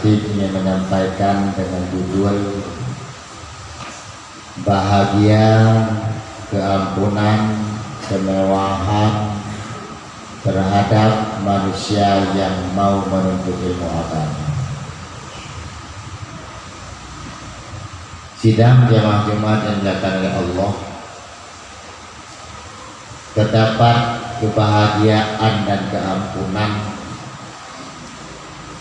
Khatib ingin menyampaikan dengan judul bahagia, keampunan, kemewahan terhadap manusia yang mau menuntut ilmu agama. Sidang jamaah Jumat yang dilakukan oleh Allah, terdapat kebahagiaan dan keampunan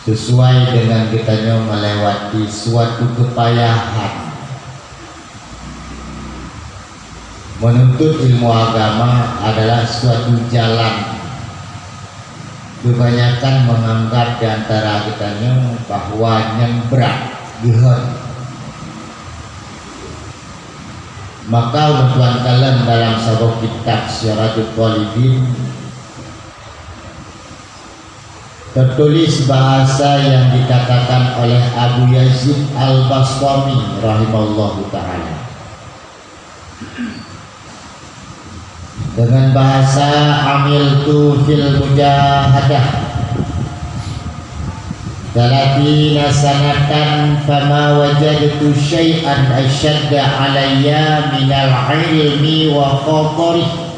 sesuai dengan kitanya melewati suatu kepayahan. Menuntut ilmu agama adalah suatu jalan. Kebanyakan menganggap di antara kitanya bahwa yang berat, jihad. Maka Tuhan kalian dalam sebuah kitab Syaratul Talibin tertulis bahasa yang dikatakan oleh Abu Yazid Al-Bastami rahimahullahu ta'ala dengan bahasa amiltu fil mujahadah Talatina sanatan fama wajadtu syai'an asyadda alayya minal ilmi wa khatarih.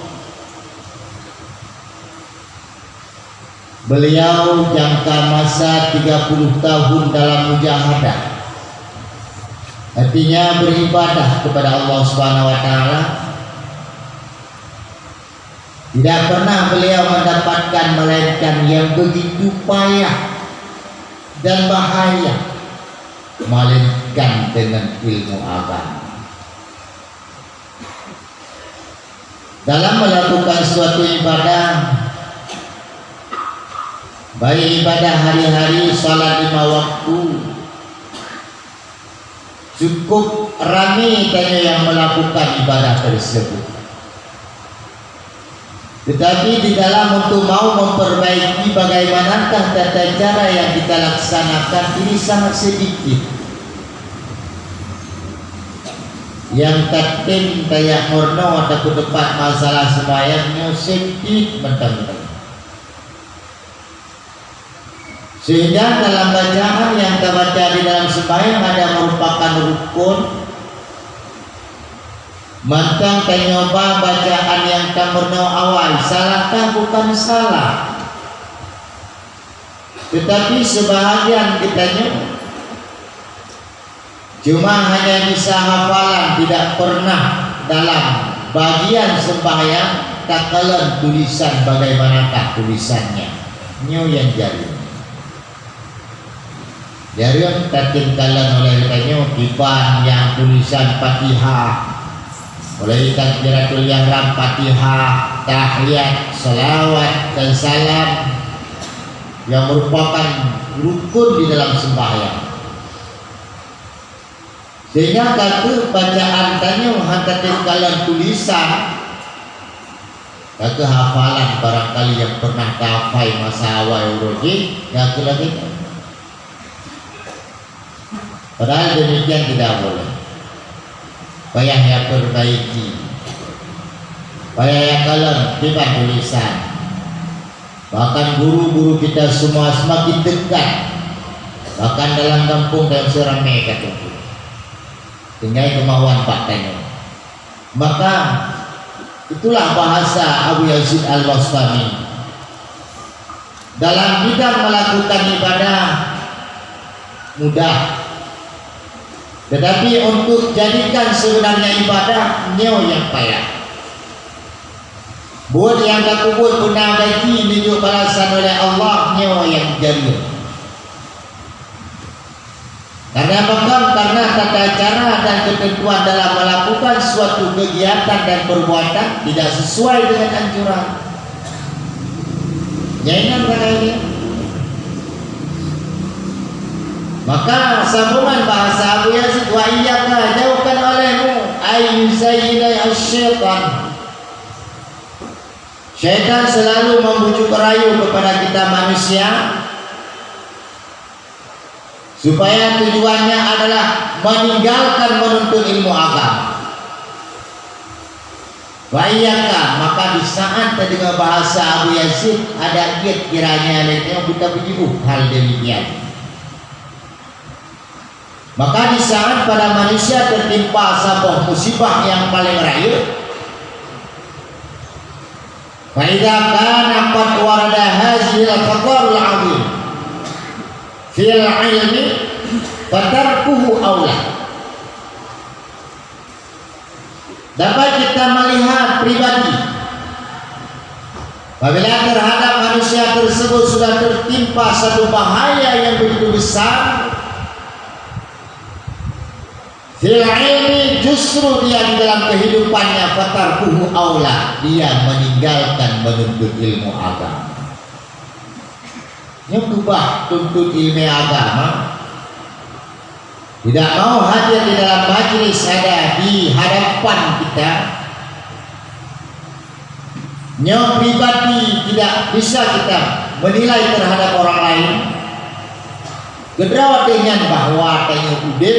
Beliau jangka masa 30 tahun dalam mujahadah, artinya beribadah kepada Allah Subhanahu wa taala. Tidak pernah beliau mendapatkan melainkan yang begitu payah dan bahaya melainkan dengan ilmu agama. Dalam melakukan suatu ibadah, baik ibadah hari-hari, salat 5 waktu, cukup ramai tanya yang melakukan ibadah tersebut. Tetapi di dalam untuk mau memperbaiki bagaimanakah tata cara yang kita laksanakan, ini sangat sedikit. Yang tatim kayak murno atau tempat masalah sembahyangnya sedikit mentang-mentang. Sehingga dalam bacaan yang kita baca di dalam sembahyang ada merupakan rukun. Mantang nyoba bacaan yang kamurno awal, salahkah? Bukan salah, tetapi sebahagian kitanya cuma hanya bisa hafalan, tidak pernah dalam bagian sembahyang takalan tulisan bagaimanakah tulisannya. Nyo yang jari yang tatimkalan oleh kitanya kiban yang tulisan Fatihah, mulai takbiratul ihram, Fatihah, tahiyat, salawat dan salam yang merupakan rukun di dalam sembahyang. Sehingga kata bacaan tanya hantatin kalian tulisan, kata hafalan barangkali yang pernah kafai masa awal uroji, ya lagi. Padahal demikian tidak boleh. Payahnya perbaiki, payahnya kalian tiba tulisan. Bahkan guru-guru kita semua semakin dekat, bahkan dalam kampung dan seramai kata itu. Tinggal kemauan faktanya. Maka itulah bahasa Abu Yazid Al-Bastami. Dalam bidang melakukan ibadah mudah, tetapi untuk jadikan sebenarnya ibadah nyawa yang payah. Buat yang tak kubur punah gaji menunjuk balasan oleh Allah, nyawa yang jariah. Karena apa? Karena tata cara dan ketentuan dalam melakukan suatu kegiatan dan perbuatan tidak sesuai dengan anjuran. Jangan kata ini. Maka sambungan bahasa Abu Yazid, wa iyyaka, jauhkan olehmu ayyuzayyidai asyaitan. Syaitan selalu membujuk rayu kepada kita manusia supaya tujuannya adalah meninggalkan menuntut ilmu agama. Wa iyyaka, maka di saat terdengar bahasa Abu Yazid ada kiat kiranya lainnya kita berjibuh hal demikian. Maka di saat pada manusia tertimpa sebuah musibah yang paling raya, fa idza kana qad warada hadhihi al-khatar al-'azim fil 'ilmi fatarkuhu aula. Dapat kita melihat pribadi apabila terhadap manusia tersebut sudah tertimpa satu bahaya yang begitu besar, fil ilmi, justru dia di dalam kehidupannya fatarkuhu aula, dia meninggalkan menuntut ilmu agama. Yang ubah tuntut ilmu agama, tidak mau hadir di dalam majlis, ada di hadapan kita. Yang pribadi tidak bisa kita menilai terhadap orang lain. Kedua dengan bahwa tanya udin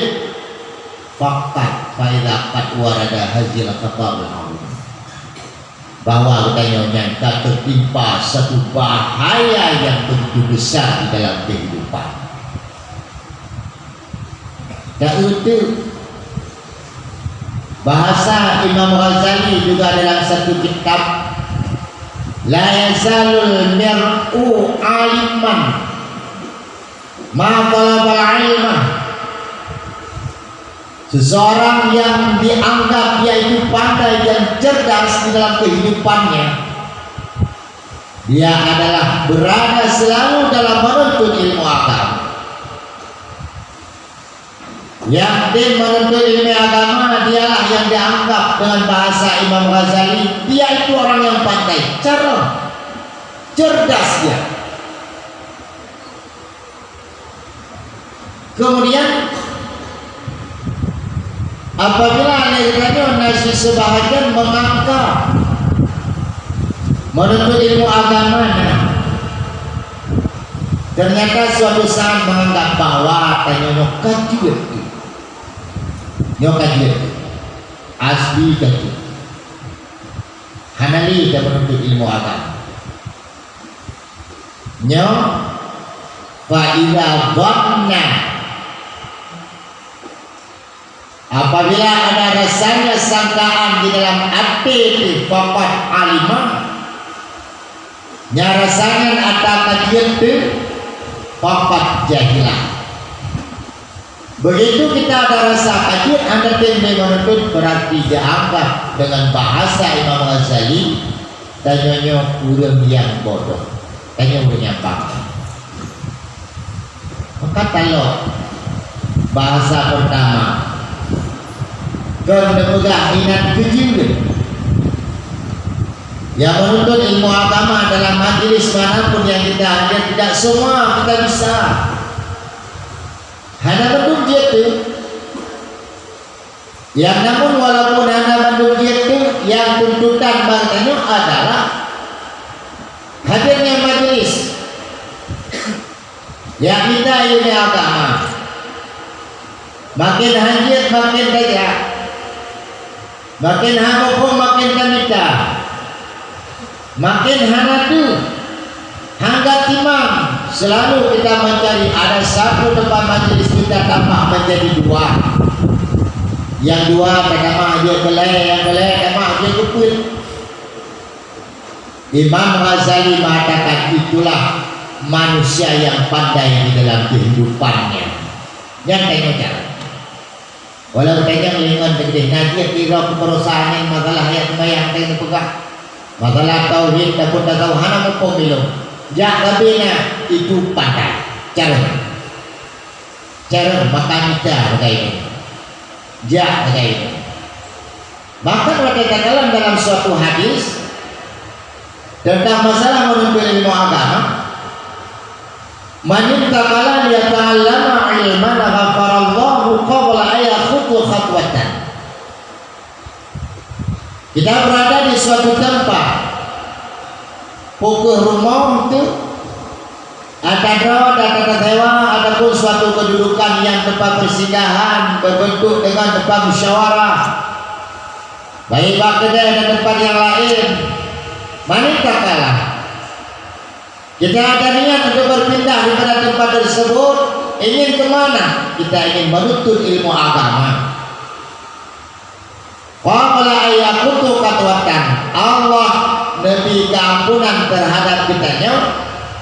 fakat faidakat warada hasil kabar bahwa katanya nyata tertimpa satu bahaya yang begitu besar di dalam kehidupan. Dan itu bahasa Imam Ghazali juga dalam satu kitab, la yazalul mir'u aliman ma talabal ilmah. Seseorang yang dianggap dia itu pandai dan cerdas di dalam kehidupannya, dia adalah berada selalu dalam menuntut ilmu agama. Yang dia menuntut ilmu agama, dialah yang dianggap dengan bahasa Imam Ghazali, dia itu orang yang pandai, cerdas dia. Kemudian apabila akhirnya nasi sebahagian mengangkat menuntut ilmu agama, ternyata suatu saat menganggap bahwa tanya kajian asli kajian hanali dan menuntut ilmu agama fa'idha dhanna, apabila ada rasanya sangkaan di dalam hati fakat alimah, nyarasangan atau kajian itu fakat jahilah. Begitu kita ada rasa kajian, anda tende menuntut, berarti dianggap dengan bahasa Imam Ghazali tanya kurang yang bodoh, tanya kurang yang bangga. Maka kalau bahasa pertama kerana pegang minat kecil yang menuntut ilmu agama dalam majlis manapun yang kita hadir, tidak semua kita bisa. Hanya bentuk dia itu, yang namun walaupun hanya bentuk dia itu, yang tuntutan bangkanya adalah hadirnya majlis yang kita ilmu agama. Makin hadir makin banyak, makin hamukum makin kamita, makin hanatu hangga timang. Selalu kita mencari ada satu tempat majelis kita tambah menjadi dua, yang dua pertama dia belai, yang belai tambah dia kupil. Imam Ghazali mengatakan itulah manusia yang pandai di dalam kehidupannya. Yang tanya walau tanya lingon gede nanti kira perusahaan yang magalah ayat bayang tanya pegang magalah tauhid dan pun tahu hana mau pemilu jakabina itu pandai cara makan kita bagaimana bagaimana. Bahkan mereka dalam suatu hadis tentang masalah menuntut ilmu agama, man intaqala liyata'allama ilman ghafarallahu qabla ayakhuthu khatwatan. Kita berada di suatu tempat, pukul rumah itu ada dewa, ataupun suatu kedudukan yang tempat persinggahan berbentuk dengan tempat musyawarah, baik kedai dan tempat yang lain. Manakah kalah kita ada niat untuk berpindah daripada tempat tersebut, ingin kemana? Kita ingin menuntut ilmu agama. Qala ayakutu katwatan, Allah Nabi keampunan terhadap kitanya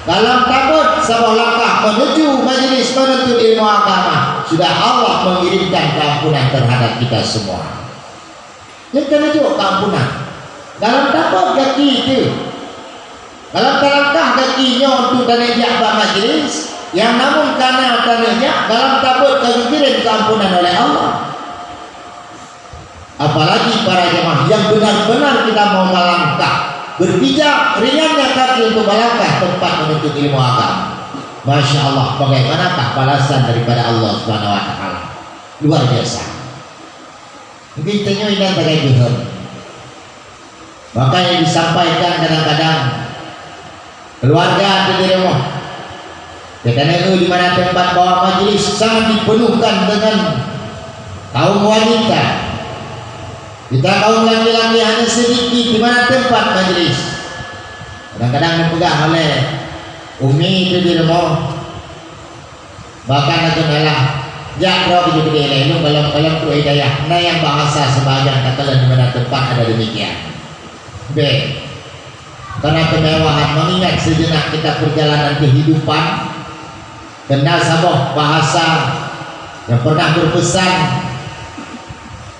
dalam takut sebuah langkah menuju majelis menuntut ilmu agama. Sudah Allah mengirimkan keampunan terhadap kita semua. Yang menuju keampunan dalam takut kaki itu, dalam langkah kakinya untuk tanajak majelis, yang namun karena tanajak dalam takut kekirim keampunan oleh Allah. Apalagi para jemaah yang benar-benar kita mau melangkah, berpijak ringannya kaki untuk melangkah tempat menuntut ilmu agama. Masya Allah, bagaimanakah balasan daripada Allah Subhanahu Wa Taala? Luar biasa. Mungkin tanya ini antara Tuhan. Makanya disampaikan kadang-kadang keluarga ada di rumah. Karena itu di mana tempat bawa majelis sangat dipenuhkan dengan kaum wanita. Kita kaum laki-laki hanya sedikit di mana tempat majelis. Kadang-kadang dipegang oleh umi itu di rumah. Bahkan aku nalah jakro itu gede lain kalau tu hidayah. Nah yang bahasa sebagian katakan di mana tempat ada demikian. B. Karena kemewahan mengingat sejenak kita perjalanan kehidupan. Kenal sabah bahasa yang pernah berpesan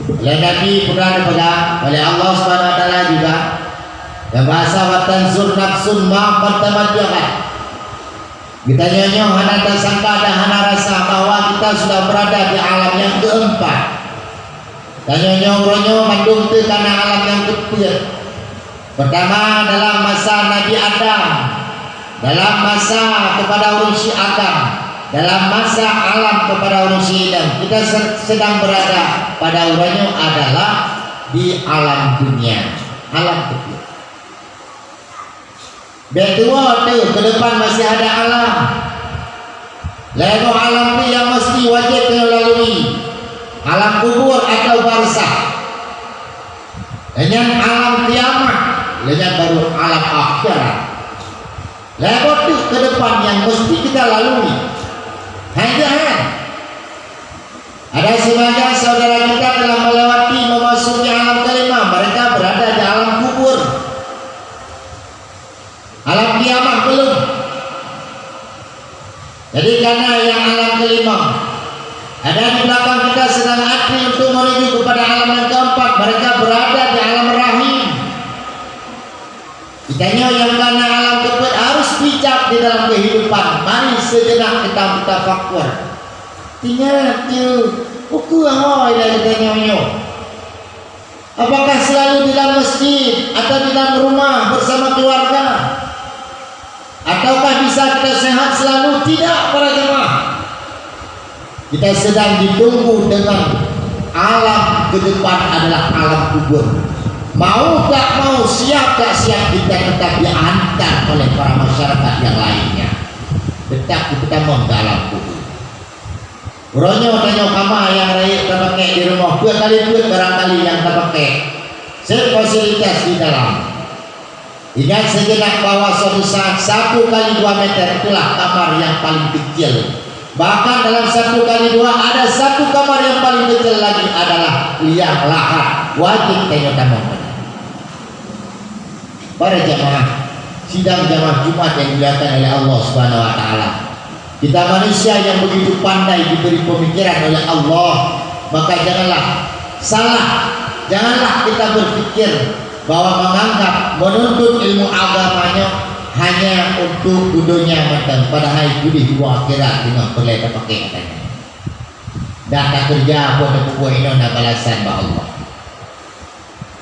oleh Nabi, pernah dipegang oleh Allah Subhanahu Wa Taala juga, yang bahasa watan sur nafsun ma pertamajakan. Kita nyanyi hana tersangka dan hana rasa bahwa kita sudah berada di alam yang keempat. Tanya nyanyi mandung tu karena alam yang keempat. Pertama dalam masa Nabi Adam, dalam masa kepada urusi Adam, dalam masa alam kepada urusi Adam. Kita sedang berada pada uranya adalah di alam dunia, alam kedua. Bedua tu ke depan masih ada alam. Lalu alam tu yang mesti wajib kena lalui, alam kubur atau barzakh. Dengan alam kiamat, dengan baru alam akhirat. Lalu tu ke depan yang mesti kita lalui. Hanya ada sebagian saudara kita telah melewati memasuki alam kelima. Mereka berada di alam kubur. Alam kiamat belum. Jadi karena yang alam kelima ada di belakang kita sedang antri untuk menuju kepada alam yang keempat. Mereka berada di alam rahim. Kitanya yang karena alam keempat harus bijak di dalam kehidupan. Mari sejenak kita bertafakur. Tinggal tu ukur ahoy dari tanya. Apakah selalu di dalam masjid atau di dalam rumah bersama keluarga? Ataukah bisa kita sehat selalu? Tidak para jemaah. Kita sedang ditunggu dengan alam ke depan adalah alam kubur. Mau tak mau, siap tak siap, kita tetap diantar oleh para masyarakat yang lainnya. Tetap kita mau ke alam kubur. Uronya tanya kama yang raya terpakai di rumah, dua kali barangkali yang terpakai fasilitas di dalam. Ingat sejenak bahwa suatu saat 1 kali 2 meter itulah kamar yang paling kecil. Bahkan dalam 1 kali 2 ada 1 kamar yang paling kecil lagi adalah liang lahat. Wajib tanya tamu. Para jamaah sidang jamaah Jumat yang dilakukan oleh Allah Subhanahu Wa Taala. Kita manusia yang begitu pandai diberi pemikiran oleh Allah, maka janganlah salah, janganlah kita berpikir bahwa menganggap menuntut ilmu agamanya hanya untuk dunia matang, padahal budi dua akhirat dengan pelai pakai katanya. Dah tak kerja apa nak buat ini nak balasan bah Allah.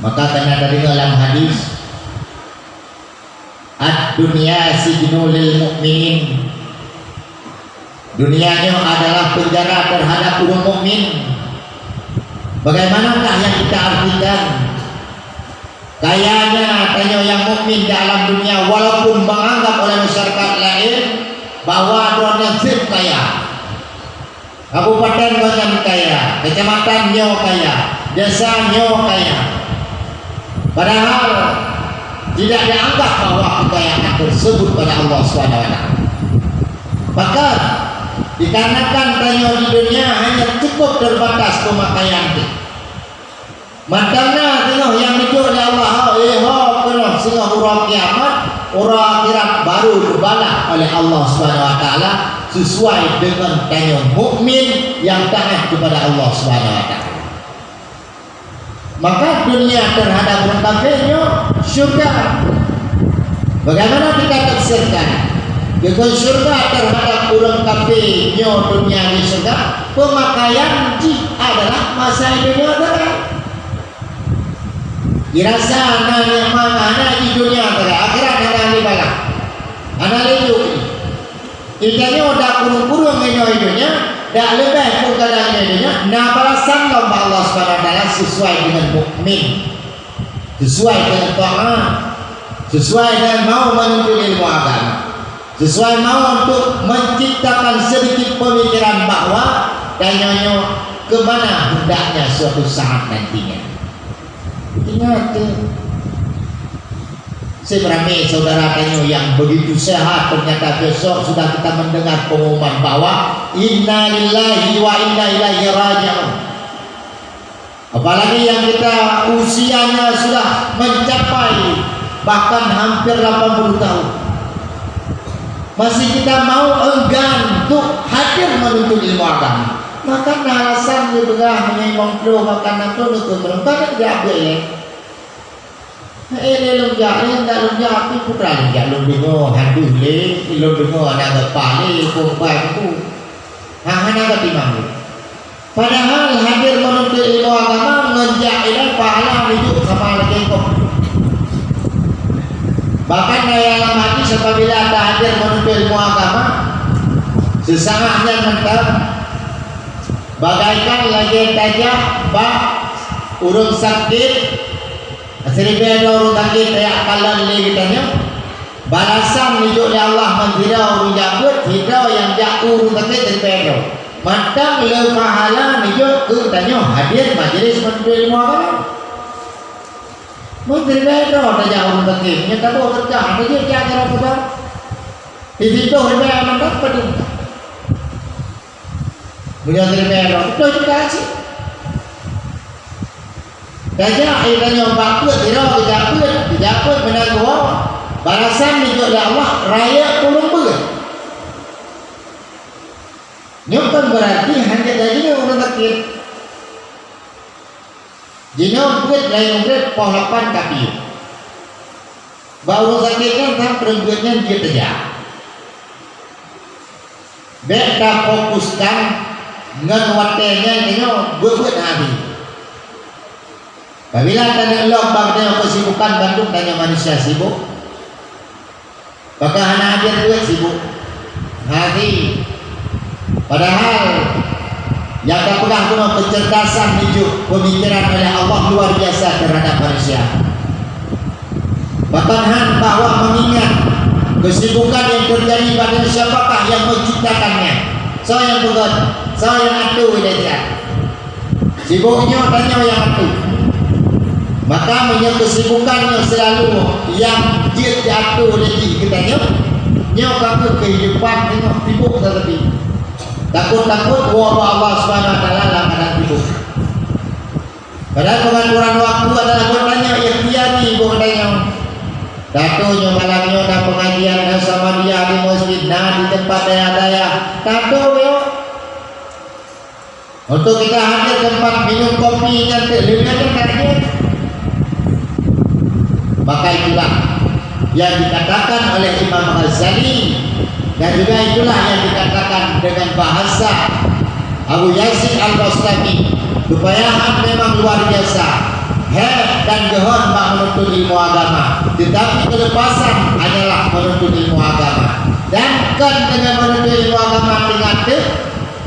Maka kena dari dalam hadis, ad-dunya sijnul lil mu'minin. Dunianya adalah penjara terhadap orang mukmin. Bagaimanakah yang kita artikan? Kayanya tanya yang mukmin di alam dunia, walaupun menganggap oleh masyarakat lain bahwa orang yang kaya, kabupaten bagian kaya, kecamatan nyo kaya, desa nyo kaya, padahal tidak dianggap bahwa kekayaan tersebut pada Allah SWT. Maka dikarenakan tanya di dunia hanya cukup terbatas pemakaian itu. Matana tengok yang dijuk oleh Allah, kena sehingga urang kiamat, urang akhirat baru dibalas oleh Allah Subhanahu wa taala sesuai dengan tanya mukmin yang taat kepada Allah Subhanahu wa taala. Maka dunia terhadap orang kafirnya syurga. Bagaimana kita tafsirkan? Dengan syurga terhadap orang kafirnya dunia di syurga, pemakaian adalah masa dunia terang. Dirasa anak yang mana anak di dunia terang, akhirat anak di bawah, anak lejuk. Itanya udah kurung-kurung hidupnya, dah lebih pun kadang hidupnya. Nah balasan lomba Allah SWT sesuai dengan mukmin, sesuai dengan taat, sesuai dengan mau menuntut ilmu agama, sesuai mau untuk menciptakan sedikit pemikiran bahwa tanyanya kemana hendaknya suatu saat nantinya. Ingat seberapa saudara tanya yang begitu sehat, ternyata besok sudah kita mendengar pengumuman bahwa inna lillahi wa inna ilaihi raji'un. Apalagi yang kita usianya sudah mencapai bahkan hampir 80 tahun, masih kita mau enggan untuk hadir menuntut ilmu agama. Maka alasan dia berah menyembang pro makan aku nuntut belum tak dia boleh. Lum jari tak lum jari putra lum jari lum dengar hantu le, lum dengar anak kepala perempuan tu, anak ketimang. Padahal hadir menuntut ilmu agama menjadi pahala hidup sama lagi kok. Bahkan daya lamati apabila tak hadir menuntut ilmu agama, sesangahnya mentah bagaikan lagi tajam bak urung sakit seribu orang sakit kayak kalan lagi tanya balasan hidup oleh Allah menghirau urung jabut hidau yang jauh urung sakit seribu matang le pahala hidup ke tanya hadir majlis menuntut ilmu agama menteri bedo tajam urung sakit nyata bawa kerja ada dia jaga apa di situ ribu mendapat peduli punya terima itu juga sih. Dajah airnya bakut, dijaput menang gua. Balasan dijuk oleh Allah raya pulung ber. Nyukan berarti hanya dari orang sakit. Jino buat lain buat pohon kapi. Baru sakit kan tam perempuannya dia terjak. Beta fokuskan ngan watenya nyo buat nabi. Apabila tanya log bagnya kesibukan Bandung tanya manusia sibuk. Maka anak dia duit sibuk. Hati. Padahal yang tak pernah guna kecerdasan hidup pemikiran oleh Allah luar biasa terhadap manusia. Bahkan bahwa mengingat kesibukan yang terjadi pada siapakah yang menciptakannya. Saya yang bukan, saya yang atu dia. Sibuknya tanya yang atu. Maka punya kesibukannya selalu yang dia diatur lagi katanya. Nyo kamu kehidupan tengok sibuk tetapi takut-takut wabah Allah Subhanahu wa taala langganan sibuk. Padahal pengaturan waktu adalah bertanya ikhtiari bertanya. Datunya malamnya dan pengajian sama dia di masjid nah di tempat daya-daya tato yo untuk kita hadir tempat minum kopi dan terlihat hadir. Maka itulah yang dikatakan oleh Imam Ghazali dan juga itulah yang dikatakan dengan bahasa Abu Yasin Al-Bastami kepayahan memang luar biasa. Dan gehon bak menuntut ilmu agama, tetapi kelepasan hanyalah menuntut ilmu agama. Dan kan dengan menuntut ilmu agama tingkat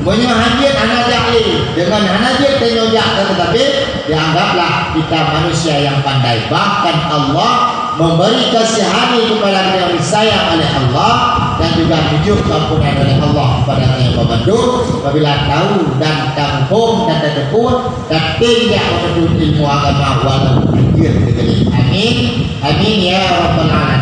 menyahajir anak jahil dengan hanajir tenyojak tetapi dianggaplah kita manusia yang pandai. Bahkan Allah memberi kasihani kepada yang disayang oleh Allah dan juga tujuh kampungan oleh Allah kepada yang membantu apabila tahu dan kampung dan tekun dan tidak menuntut ilmu agama walau pikir. Amin amin ya rabbal alamin.